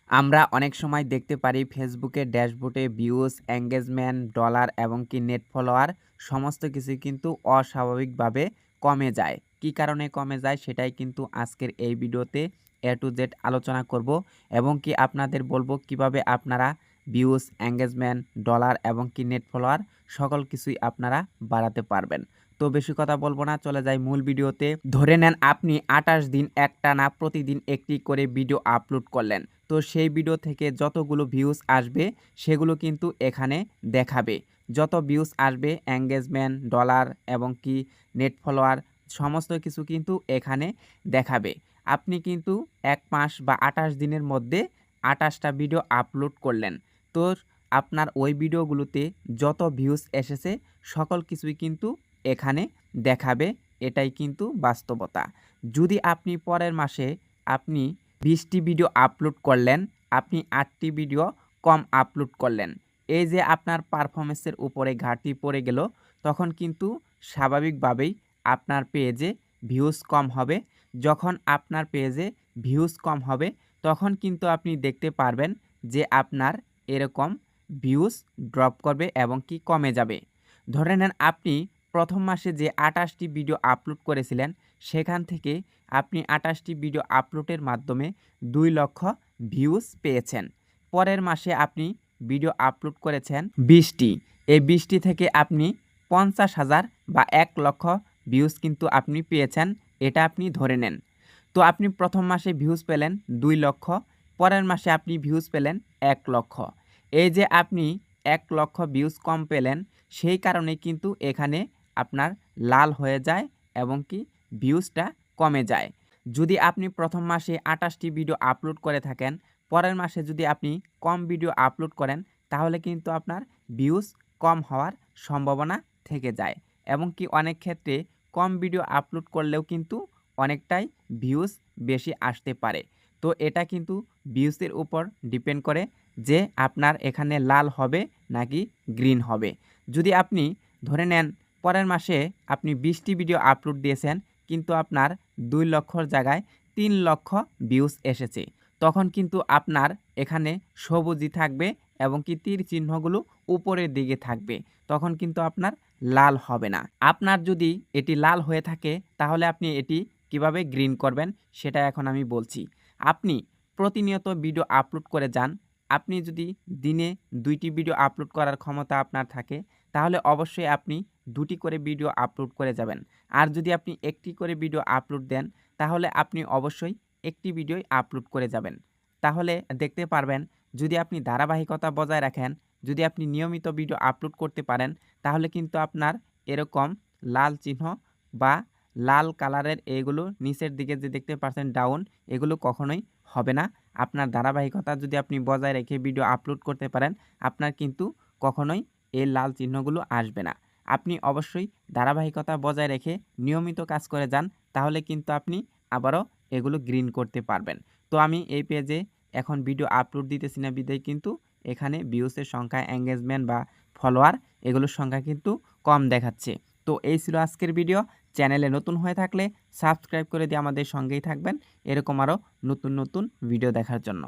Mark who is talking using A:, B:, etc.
A: আমরা অনেক সময় দেখতে পারি ফেসবুকের ড্যাশবোর্ডে ভিউজ, এঙ্গেজমেন্ট, ডলার এবং কি নেট ফলোয়ার সমস্ত কিছু কিন্তু অস্বাভাবিকভাবে কমে যায়। কী কারণে কমে যায় সেটাই কিন্তু আজকের এই ভিডিওতে এ টু জেড আলোচনা করব এবং কি আপনাদের বলবো কিভাবে আপনারা ভিউজ, এঙ্গেজমেন্ট, ডলার এবং কি নেট ফলোয়ার সকল কিছুই আপনারা বাড়াতে পারবেন। তো বেশি কথা বলবো না, চলে যাই মূল ভিডিওতে। ধরে নেন আপনি ২৮ দিন একটানা প্রতিদিন একটি করে ভিডিও আপলোড করলেন। তো সেই ভিডিও থেকে যতগুলো ভিউজ আসবে সেগুলো কিন্তু এখানে দেখাবে। যত ভিউজ আসবে, এঙ্গেজমেন্ট, ডলার এবং কি নেট ফলোয়ার সমস্ত কিছু কিন্তু এখানে দেখাবে। আপনি কিন্তু ১ মাস বা ২৮ দিনের মধ্যে ২৮টা ভিডিও আপলোড করলেন। তো আপনার ওই ভিডিওগুলোতে যত ভিউজ এসেছে সকল কিছুই কিন্তু এখানে দেখাবে। এটাই কিন্তু বাস্তবতা। যদি আপনি পরের মাসে আপনি ২০টি ভিডিও আপলোড করলেন, আপনি ৮টি ভিডিও কম আপলোড করলেন। এই যে আপনার পারফরম্যান্সের উপরে ঘাটতি পড়ে গেল, তখন কিন্তু স্বাভাবিকভাবেই আপনার পেজে ভিউজ কম হবে। যখন আপনার পেজে ভিউজ কম হবে, তখন কিন্তু আপনি দেখতে পারবেন যে আপনার এরকম ভিউজ ড্রপ করবে এবং কি কমে যাবে। ধরে নেন আপনি প্রথম মাসে যে ২৮টি ভিডিও আপলোড করেছিলেন, সেখান থেকে আপনি ২৮টি ভিডিও আপলোডের মাধ্যমে ২ লক্ষ ভিউজ পেয়েছেন। পরের মাসে আপনি ভিডিও আপলোড করেছেন ২০টি। এই ২০টি থেকে আপনি ৫০,০০০ বা ১ লক্ষ ভিউজ কিন্তু আপনি পেয়েছেন, এটা আপনি ধরে নেন। তো আপনি প্রথম মাসে ভিউজ পেলেন ২ লক্ষ, পরের মাসে আপনি ভিউজ পেলেন ১ লক্ষ। এই যে আপনি ১ লক্ষ ভিউজ কম পেলেন, সেই কারণে কিন্তু এখানে আপনার লাল হয়ে যায় এবং কি ভিউজটা কমে যায়। যদি আপনি প্রথম মাসে ২৮টি ভিডিও আপলোড করে থাকেন, পরের মাসে যদি আপনি কম ভিডিও আপলোড করেন, তাহলে কিন্তু আপনার ভিউজ কম হওয়ার সম্ভাবনা থেকে যায় এবং কি অনেক ক্ষেত্রে কম ভিডিও আপলোড করলেও কিন্তু অনেকটাই ভিউজ বেশি আসতে পারে। তো এটা কিন্তু ভিউজের উপর ডিপেন্ড করে যে আপনার এখানে লাল হবে নাকি গ্রিন হবে। যদি আপনি ধরে নেন পরের মাসে আপনি ২০টি ভিডিও আপলোড দিয়েছেন, কিন্তু আপনার ২ লক্ষর জায়গায় ৩ লক্ষ ভিউজ এসেছে, তখন কিন্তু আপনার এখানে সবুজই থাকবে এবং কি তীর চিহ্নগুলো উপরের দিকে থাকবে। তখন কিন্তু আপনার লাল হবে না। আপনার যদি এটি লাল হয়ে থাকে, তাহলে আপনি এটি কিভাবে গ্রিন করবেন সেটা এখন আমি বলছি। আপনি প্রতিনিয়ত ভিডিও আপলোড করে যান। আপনি যদি দিনে ২টি ভিডিও আপলোড করার ক্ষমতা আপনার থাকে, তাহলে অবশ্যই আপনি ২টি করে ভিডিও আপলোড করে যাবেন। আর যদি আপনি ১টি করে ভিডিও আপলোড দেন, তাহলে আপনি অবশ্যই ১টি ভিডিওই আপলোড করে যাবেন। তাহলে দেখতে পারবেন, যদি আপনি ধারাবাহিকতা বজায় রাখেন, যদি আপনি নিয়মিত ভিডিও আপলোড করতে পারেন, তাহলে কিন্তু আপনার এরকম লাল চিহ্ন বা লাল কালারের এগুলো নিচের দিকে যে দেখতে পাচ্ছেন ডাউন, এগুলো কখনোই হবে না। আপনার ধারাবাহিকতা যদি আপনি বজায় রেখে ভিডিও আপলোড করতে পারেন, আপনার কিন্তু কখনোই এই লাল চিহ্নগুলো আসবে না। আপনি অবশ্যই ধারাবাহিকতা বজায় রেখে নিয়মিত কাজ করে যান, তাহলে কিন্তু আপনি আবারও এগুলো গ্রিন করতে পারবেন। তো আমি এই পেজে এখন ভিডিও আপলোড দিতেছি না বিধায় কিন্তু এখানে ভিউসের সংখ্যা, এঙ্গেজমেন্ট বা ফলোয়ার এগুলোর সংখ্যা কিন্তু কম দেখাচ্ছে। তো এই ছিল আজকের ভিডিও। চ্যানেলে নতুন হয়ে থাকলে সাবস্ক্রাইব করে দিয়ে আমাদের সঙ্গেই থাকবেন, এরকম আরও নতুন নতুন ভিডিও দেখার জন্য।